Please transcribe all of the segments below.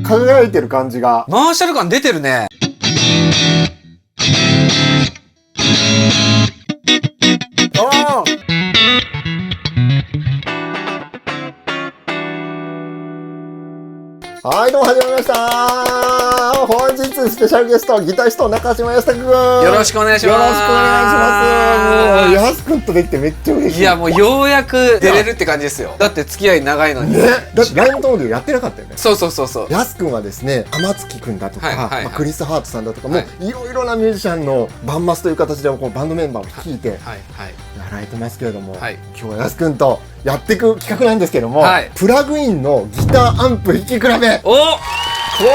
輝いてる感じが。マーシャル感出てるね。あはい、どうも始まりました。本日スペシャルゲスト、ギタリスト中島康太くん。よろしくお願いします。よろしくお願いします。もうやすくんとできてめっちゃ嬉しい。いやもうようやく出れるって感じですよ。だって付き合い長いのにね、だってライブトーンでやってなかったよね。そうそうそうそう。やすくんはですね、天月くんだとか、クリス・ハートさんだとか、もういろいろなミュージシャンのバンマスという形でこうバンドメンバーを率いてやられてますけれども、今日はやすくんとやっていく企画なんですけども、プラグインのギターアンプ弾き比べ。これね、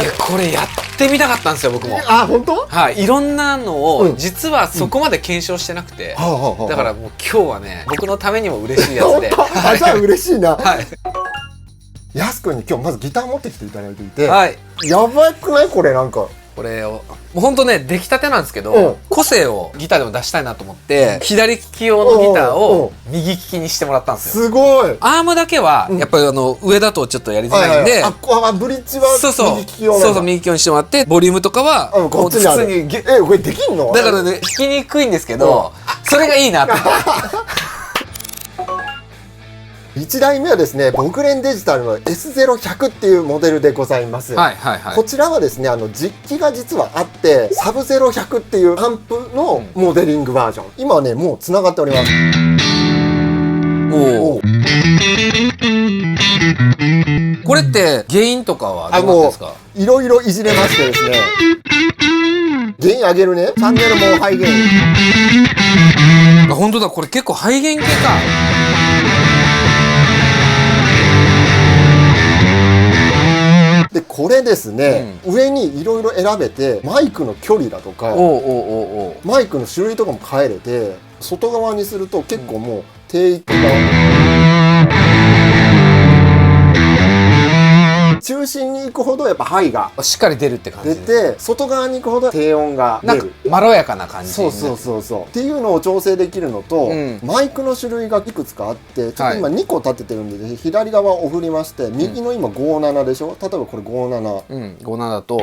いやこれやってみたかったんですよ僕も。あ、本当？はい、いろんなのを実はそこまで検証してなくて、だからもう今日はね僕のためにも嬉しいやつで。あ、じゃあ嬉しいな。はい。やすくんに今日まずギター持ってきていただいていて、はい、やばくないこれなんか。これをもうほんとね出来たてなんですけど、個性をギターでも出したいなと思って左利き用のギターを右利きにしてもらったんですよ。すごい。アームだけはやっぱり上だとちょっとやりづらいんで、ブリッジは右利き用なんだ。そうそう右利き用にしてもらって、ボリュームとかはこっちにある。これできんの？だからね弾きにくいんですけど、それがいいなと思って。1台目はですね、ボグレンデジタルの S0100 っていうモデルでございます。こちらはですね、実機が実はあって、サブ0100っていうアンプのモデリングバージョン。今はね、もうつながっております。これって原因とかはどうなんですか？いろいろいじれましてですね、原因上げるね、チャンネルもハイゲイン。本当だ、これ結構ハイゲン系か。でこれですね、上にいろいろ選べて、マイクの距離だとかマイクの種類とかも変えれて、外側にすると結構もう低域が中心に行くほどやっぱハイがしっかり出るって感じ出て、外側に行くほど低音が出る。まろやかな感じ。そうっていうのを調整できるのと、マイクの種類がいくつかあって、ちょっと今2個立ててるんで、左側を振りまして、右の今57でしょ。例えばこれ57、57だと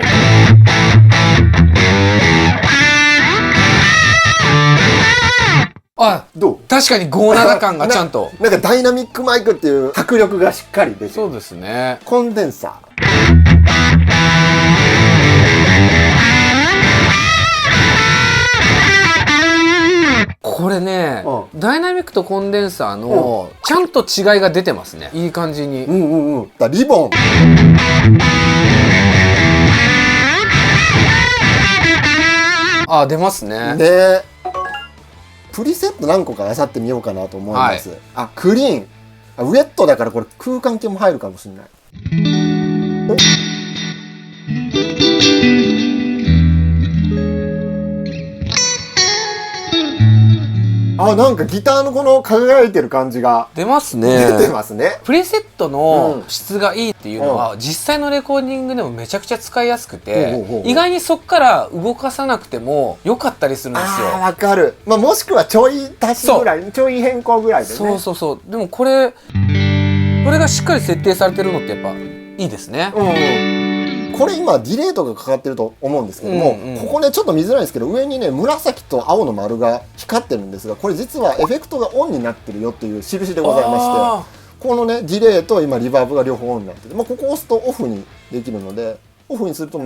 どう？確かに57感がちゃんとなんかダイナミックマイクっていう迫力がしっかり出てる。そうですね。コンデンサー、これね、ダイナミックとコンデンサーのちゃんと違いが出てますね。いい感じに。リボン、出ますね。でプリセット何個か漁ってみようかなと思います。クリーン、ウェットだからこれ空間系も入るかもしれない。なんかギターのこの輝いてる感じが出ますね。出てますね。プリセットの質がいいっていうのは、実際のレコーディングでもめちゃくちゃ使いやすくて、意外にそっから動かさなくても良かったりするんですよ。わかる。もしくはちょい足しぐらい、ちょい変更ぐらいでね。そうでもこれがしっかり設定されてるのってやっぱいいですね。これ今ディレイとかかかってると思うんですけども、ここねちょっと見づらいんですけど、上にね紫と青の丸が光ってるんですが、これ実はエフェクトがオンになってるよっていう印でございまして、このねディレイと今リバーブが両方オンになってて、ここを押すとオフにできるので、オフにするとと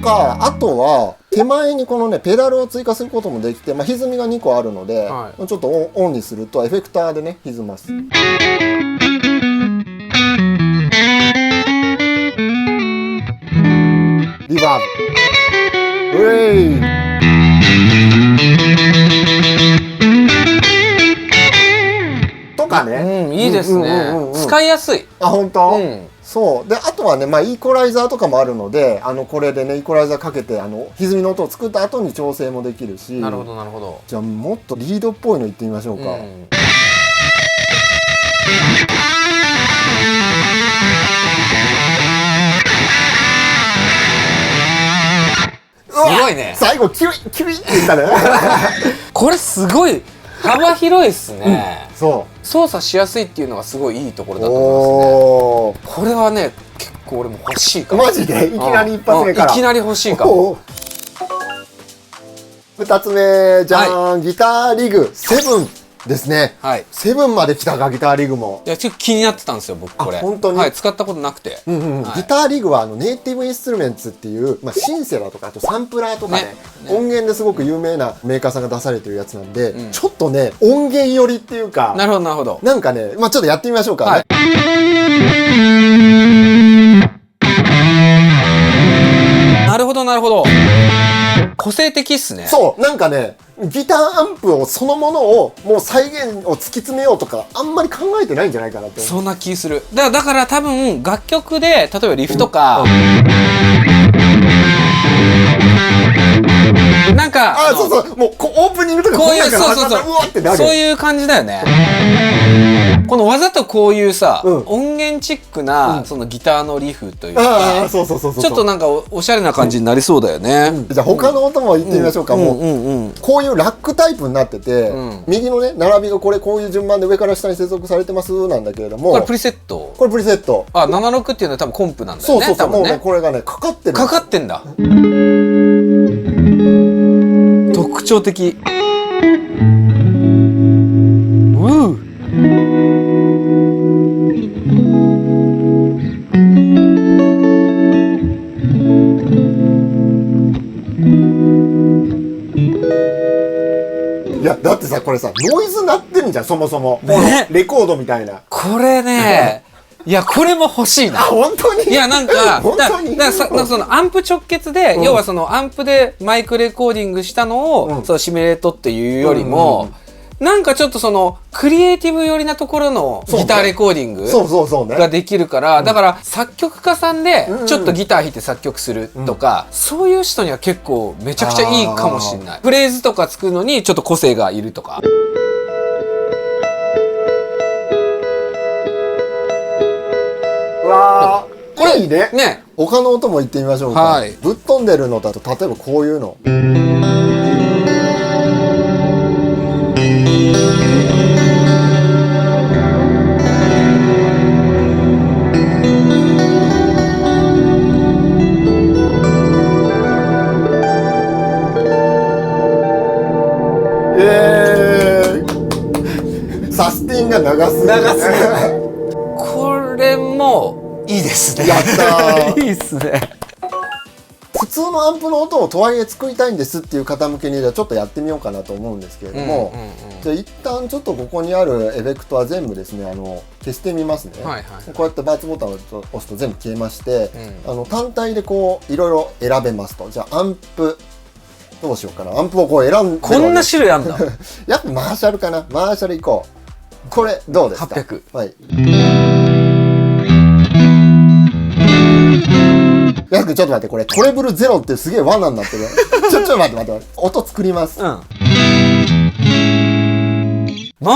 か、あとは手前にこのねペダルを追加することもできて、歪みが2個あるので、ちょっとオンにするとエフェクターでね歪ます。リバーブとかね、いいですね。使いやすい。本当？そうで、あとはね、イーコライザーとかもあるので、これでねイーコライザーかけて歪みの音を作った後に調整もできるし。なるほどなるほど。じゃあもっとリードっぽいのいってみましょうか。すごいね。最後キュイキュイって言ったね。これすごい幅広いっすね。そう。操作しやすいっていうのがすごいいいところだと思いますね。これはね結構俺も欲しいかも。マジでいきなり一発目から。いきなり欲しいかも。2つ目じゃーん、ギターリグ7ですね。はい。7まで来たか、ギターリグも。いやちょっと気になってたんですよ僕これ。本当に。はい、使ったことなくて。ギターリグはネイティブインストゥルメンツっていう、シンセラとかあとサンプラーとかね音源ですごく有名なメーカーさんが出されてるやつなんで、ちょっとね音源寄りっていうか。なるほどなるほど。なんかね、ちょっとやってみましょうか。はい。なるほどなるほど。個性的っすね。そう、なんかね、ギターアンプをそのものをもう再現を突き詰めようとかあんまり考えてないんじゃないかなって。そんな気する。だから多分楽曲で例えばリフとか、なんかそうそう、もうオープニングとかこういう、そういう感じだよね。このわざとこういうさ、音源チックなそのギターのリフというか、ちょっとなんかおしゃれな感じになりそうだよね。じゃあ他の音も言ってみましょうか。もうこういうラックタイプになってて、右のね並びがこういう順番で上から下に接続されてますなんだけれども、これプリセット。これプリセット。76っていうのは多分コンプなんだよね。そうもうねこれがねかかってる。かかってんだ。特徴的。いやだってさこれさノイズ鳴ってるんじゃんそもそも、ね、レコードみたいな。これねいやこれも欲しいな。本当に。いやなんか本当にそのアンプ直結で、要はそのアンプでマイクレコーディングしたのを、そのシミュレートっていうよりも、なんかちょっとそのクリエイティブ寄りなところのギターレコーディングができるから、だから作曲家さんでちょっとギター弾いて作曲するとか、そういう人には結構めちゃくちゃいいかもしれない。フレーズとか作るのにちょっと個性がいるとか。わー、これいいね。ね、他の音も言ってみましょうか。はい、ぶっ飛んでるのだと例えばこういうの。サスティンが長すぎる。これもいいですね。やったー。いいっすね。普通のアンプの音をとはいえ作りたいんですっていう方向けにじゃあちょっとやってみようかなと思うんですけれども、じゃあ一旦ちょっとここにあるエフェクトは全部ですね消してみますね。こうやってバツボタンを押すと全部消えまして、単体でこういろいろ選べますと。じゃあアンプどうしようかな。アンプをこう選んで、こんな種類あんだ。やっぱマーシャルかな。マーシャルいこう。これどうですか。800。はい。ヤクちょっと待って、これトレブルゼロってすげえ罠になってる。ちょっと待って、音作ります。マ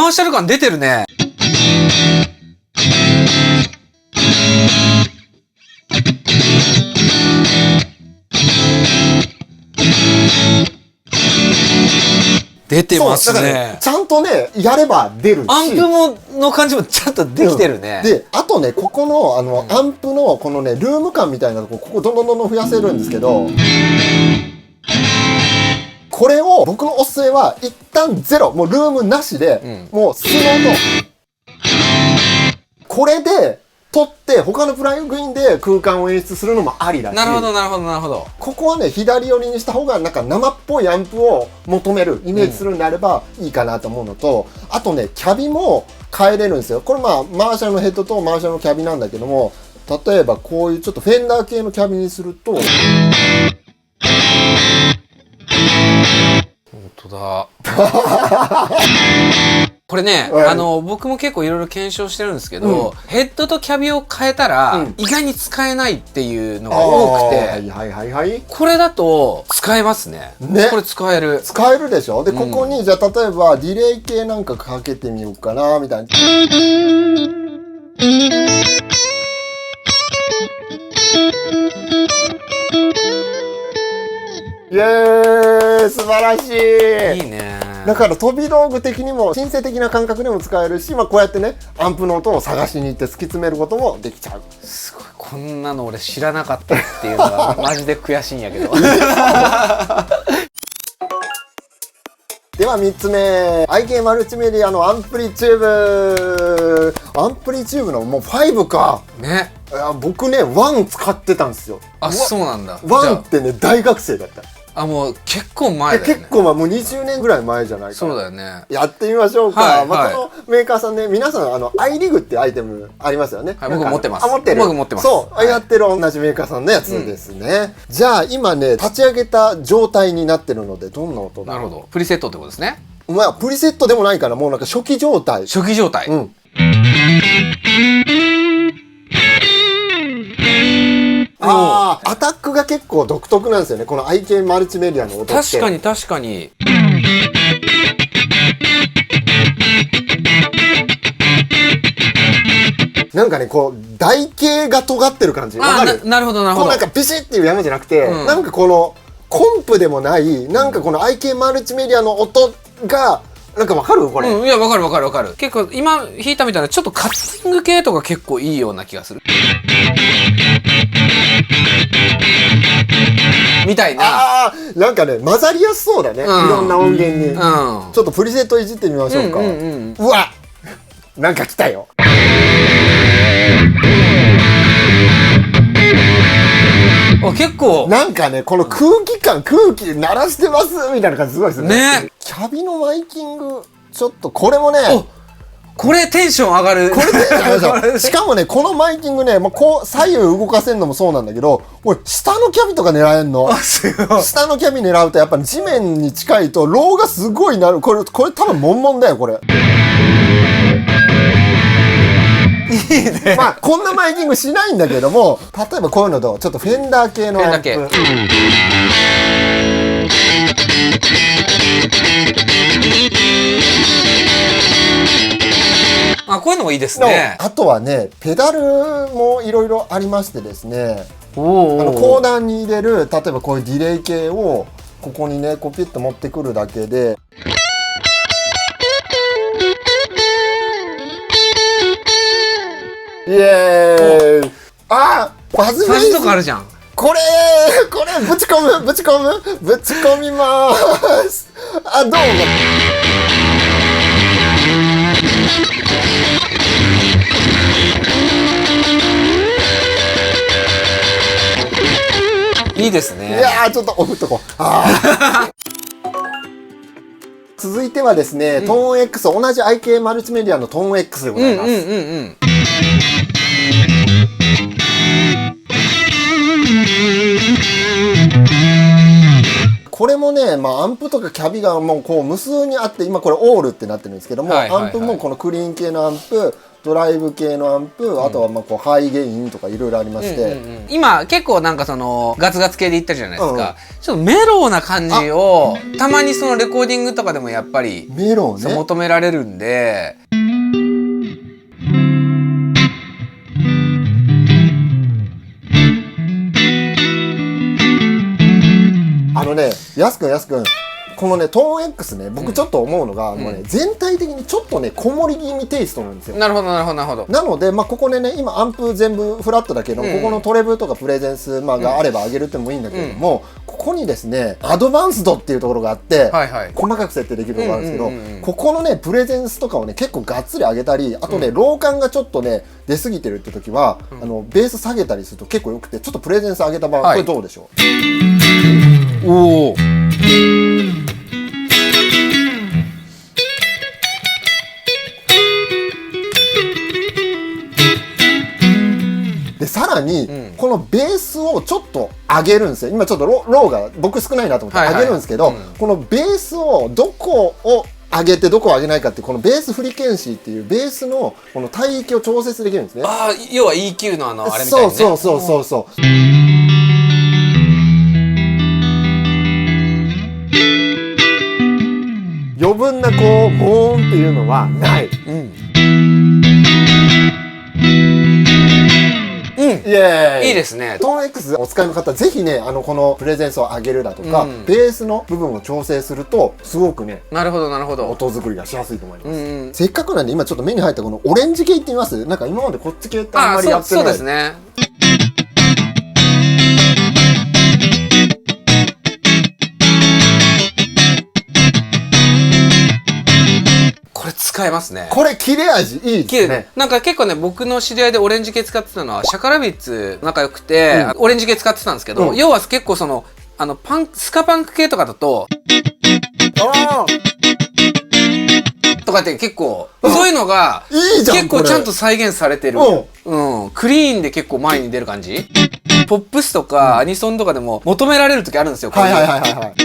ーシャル感出てるね。出てますね。ちゃんとねやれば出るし、アンプの感じもちゃんとできてるね。であとねここのアンプのこのねルーム感みたいなとこどんどん増やせるんですけど、これを僕のおすすめは一旦ゼロ、もうルームなしで、もう素の音これで取って他のプラグインで空間を演出するのもありだし。なるほどなるほどなるほど。ここはね左寄りにした方がなんか生っぽいアンプを求めるイメージするんであればいいかなと思うのと、あとねキャビも変えれるんですよ。これマーシャルのヘッドとマーシャルのキャビなんだけども、例えばこういうちょっとフェンダー系のキャビにすると本当だ。これね、僕も結構いろいろ検証してるんですけど、ヘッドとキャビを変えたら、意外に使えないっていうのが多くて、これだと使えますね。これ使える。使えるでしょ。で、ここにじゃあ例えばディレイ系なんかかけてみようかなみたいな。イエーイ、素晴らしい。いいね。だから飛び道具的にもシンセ的な感覚でも使えるし、まあ、こうやってねアンプの音を探しに行って突き詰めることもできちゃう。すごい、こんなの俺知らなかったっていうのがマジで悔しいんやけどでは3つ目、IK マルチメディアのアンプリチューブ。アンプリチューブのもう5かね。いや僕ね1使ってたんですよ。あ、そうなんだ。1ってね大学生だった。あ、もう結構前だよね。結構もう20年ぐらい前じゃないかな。そうだよね。やってみましょうか。はい、まあ、はい、このメーカーさんね、皆さんアイリグってアイテムありますよね。はい、僕持ってます。あ、持ってる。僕持ってます。そう、はい、やってる同じメーカーさんのやつですね。じゃあ今ね立ち上げた状態になってるのでどんな音だ。なるほど。プリセットってことですね。まあプリセットでもないから、もうなんか初期状態。初期状態。うん。ああ、アタックが結構独特なんですよね、この IK マルチメディアの音って。確かに確かに。なんかね、こう台形が尖ってる感じ。わかる？なるほどなるほど。こうなんかビシッっていう山じゃなくて、うん、なんかこのコンプでもないなんかこの IK マルチメディアの音がなんかわかるこれ？うん、いやわかるわかるわかる。結構今弾いたみたいなちょっとカッティング系とか結構いいような気がする。みたいな。あー、なんかね混ざりやすそうだね、いろんな音源に、うん、ちょっとプリセットいじってみましょうか。うわ、なんか来たよ。結構なんかねこの空気鳴らしてますみたいな感じすごいですね。ね、キャビのマイキングちょっとこれもね、これテンション上がる。これテンション上がるしかもねこのマイキングね、まあ、こう左右動かせるのもそうなんだけど、これ下のキャビとか狙えんの。下のキャビ狙うとやっぱり地面に近いとローがすごいなる。これ多分モンモンだよこれ。いいね。まあこんなマイキングしないんだけども、例えばこういうのとちょっとフェンダー系のアンプ。あ、こういうのもいいですね。あとはねペダルもいろいろありましてですね、ココーナーに入れる、例えばこういうディレイ系をここにねこうピュッと持ってくるだけで、イエーイ。あー、バズフェイスとかあるじゃん。これぶち込みまーす。あ、どうも。いいですね。いやー、ちょっとオフっとこう。続いてはですね、トーン X、同じ IK マルチメディアのトーン X でございます。これもね、まあ、アンプとかキャビがもうこう無数にあって、今これオールってなってるんですけども、アンプもこのクリーン系のアンプ、ドライブ系のアンプ、あとはまあこうハイゲインとかいろいろありまして、今結構なんかそのガツガツ系でいったじゃないですか、ちょっとメローな感じをたまにそのレコーディングとかでもやっぱりメローね求められるんで。やすくんこのねトーン X ね、僕ちょっと思うのが、もうね全体的にちょっとねこもり気味テイストなんですよ。なるほどなるほどなるほど。なので、まあ、ここでね今アンプ全部フラットだけど、ここのトレブとかプレゼンス、まあ、があれば上げるってもいいんだけれども、ここにですねアドバンスドっていうところがあって、細かく設定できるところがあるんですけど、ここのねプレゼンスとかをね結構がっつり上げたり、あとね、ロー感がちょっとね出過ぎてるって時は、ベース下げたりすると結構よくて、ちょっとプレゼンス上げた場合、これどうでしょう。おお。でさらに、このベースをちょっと上げるんですよ。今ちょっとローが僕少ないなと思って上げるんですけど、このベースをどこを上げてどこを上げないかって、このベースフリケンシーっていうベースのこの帯域を調節できるんですね。ああ、要は EQ のあれみたいなね。そう余分なこうボーンっていうのはない。イエエーイ。いいですね。トーン X お使いの方、ぜひね、このプレゼンスを上げるだとか、ベースの部分を調整すると、すごくね、なるほどなるほど。音作りがしやすいと思います。せっかくなんで、今ちょっと目に入ったこのオレンジ系いってみます？なんか今までこっち系ってあんまりやってない。そうですね。これ使えますね。これ切れ味いいですね。なんか結構ね、僕の知り合いでオレンジ系使ってたのはシャカラビッツ仲良くて、オレンジ系使ってたんですけど、要は結構そのスカパンク系とかだととかって結構そういうのが結構ちゃんと再現されてる。クリーンで結構前に出る感じ。ポップスとかアニソンとかでも求められる時あるんですよ。はいはいはいはい。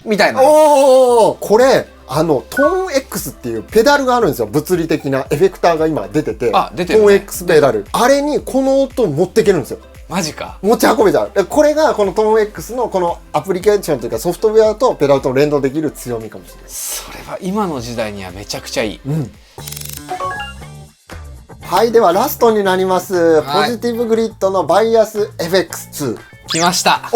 みたいな。これトーン X っていうペダルがあるんですよ。物理的なエフェクターが今出てて、出てるね、トーン X ペダル、あれにこの音持っていけるんですよ。マジか。持ち運べちゃう。これがこのトーン X のこのアプリケーションというかソフトウェアとペダルと連動できる強みかもしれない。それは今の時代にはめちゃくちゃいい。はい、ではラストになります。ポジティブグリッドのバイアス FX2 来ました。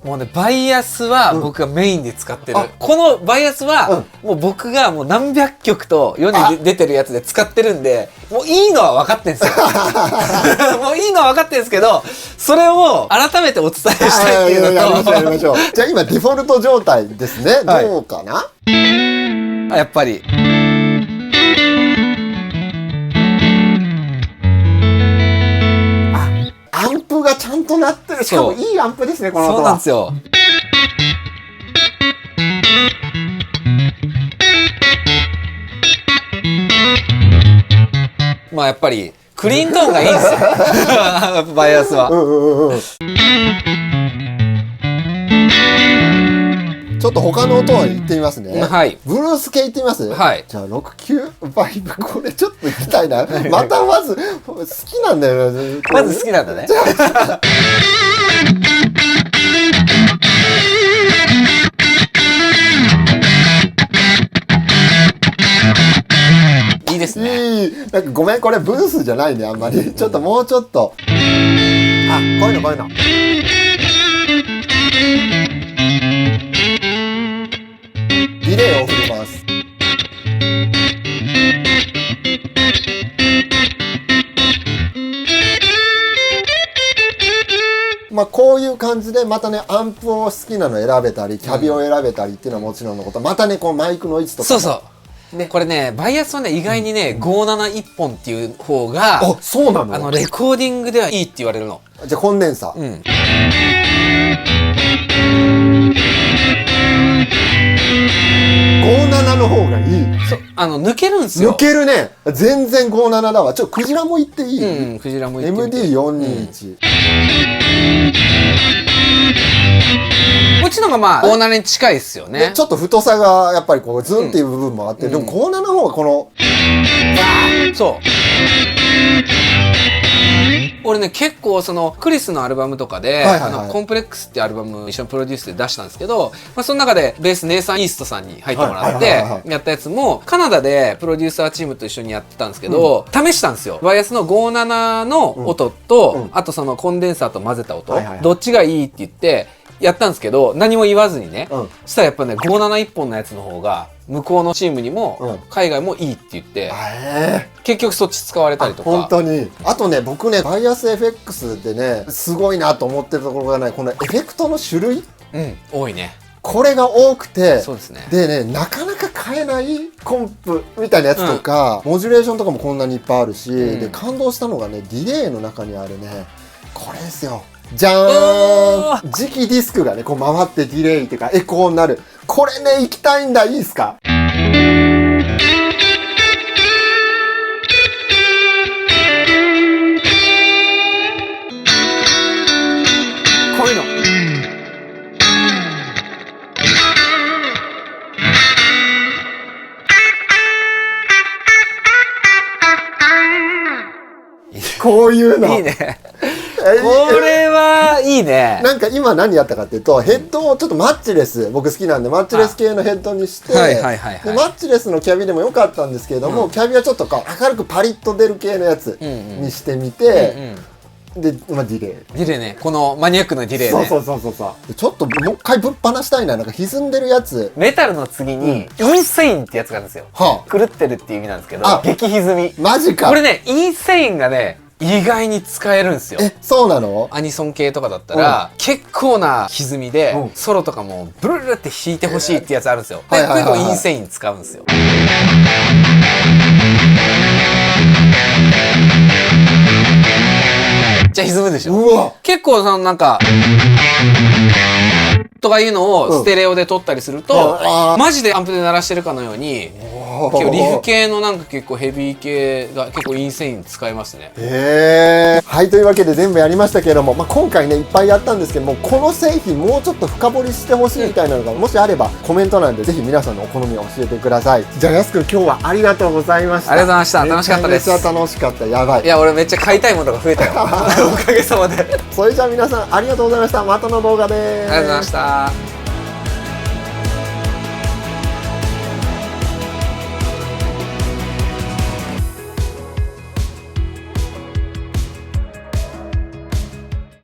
もうね、バイアスは僕がメインで使ってる。このバイアスは、もう僕がもう何百曲と世に出てるやつで使ってるんで、もういいのは分かってんすよ。もういいのは分かってんすけど、それを改めてお伝えしたいっていうのと。やりましょう。じゃあ今デフォルト状態ですね。どうかな？やっぱり。アンプがちゃんと鳴ってる。しかもいいアンプですね、この音は。そうなんですよ。まあやっぱりクリーントーンがいいんですよ。バイアスは。ちょっと他の音は言ってみますね。はい。ブルース系言ってみます？はい。じゃあ69バイブ、これちょっと行きたいな。またまず好きなんだよね。まず好きなんだね。いいですね。なんかごめん、これブースじゃないね、あんまり。ちょっともうちょっと。こういうのこういうの。ディレイを振ります。まあこういう感じでまたね、アンプを好きなの選べたり、キャビを選べたりっていうのはもちろんのこと、またね、こうマイクの位置とか。そうそう。ね、これね、バイアスはね、意外にね、571本っていう方が、そうなの？レコーディングではいいって言われるの。じゃあコンデンサー。57の方がいい。抜けるんですよ。抜けるね。全然57だわ。ちょっとクジラもいっていい？クジラもいってみて。MD421。こっちのがまあ57に近いですよね。ちょっと太さがやっぱりこうズンっていう部分もあって、でも57の方がこのそう。俺ね、結構そのクリスのアルバムとかでコンプレックスってアルバム一緒にプロデュースで出したんですけど、まあ、その中でベースネイサン・イーストさんに入ってもらってやったやつもカナダでプロデューサーチームと一緒にやってたんですけど、試したんですよ。バイアスの57の音と、あとそのコンデンサーと混ぜた音、どっちがいいって言ってやったんですけど、何も言わずにね、そしたらやっぱね、571本のやつの方が向こうのチームにも海外もいいって言って、結局そっち使われたりとか。本当に。あとね、僕ね、バイアス FX でね、すごいなと思ってるところがね、このエフェクトの種類、多いね。これが多くて、そうですね。でね、なかなか買えないコンプみたいなやつとか、モジュレーションとかもこんなにいっぱいあるし、で感動したのがね、ディレイの中にあるね、これですよ。じゃーん、磁気ディスクがねこう回ってディレイっていうかエコーになる。これね行きたいんだ。いいですか？こういうのこういうのいいね。これはいいね。なんか今何やったかっていうと、ヘッドをちょっとマッチレス、僕好きなんでマッチレス系のヘッドにして、はいはいはいはい、でマッチレスのキャビでもよかったんですけれども、キャビはちょっとこう明るくパリッと出る系のやつにしてみて、で、まあ、ディレイ。ディレイね。このマニアックなディレイね。そう。ちょっともう一回ぶっ放したいな。なんか歪んでるやつ。メタルの次に、インセインってやつがあるんですよ。は狂ってるっていう意味なんですけど、あ激歪み。マジか。これね、インセインがね、意外に使えるんですよ。そうなの？アニソン系とかだったら、結構な歪みで、ソロとかもブルルルって弾いてほしいってやつあるんですよ。で、結構インセイン使うんですよ。じゃあ歪むでしょ。うわ。結構そのなんかとかいうのをステレオで撮ったりすると、マジでアンプで鳴らしてるかのように、結構リフ系のなんか結構ヘビー系が結構インセイン使えますね。はい、というわけで全部やりましたけれども、今回ねいっぱいやったんですけども、この製品もうちょっと深掘りしてほしいみたいなのがもしあればコメント欄でぜひ皆さんのお好みを教えてください。じゃあやすくん、今日はありがとうございました。ありがとうございました。楽しかったです。めちゃめちゃ楽しかった。やばい。いや、俺めっちゃ買いたいものが増えたよ。おかげさまで。それじゃあ皆さんありがとうございました。またの動画です。ありがとうございました。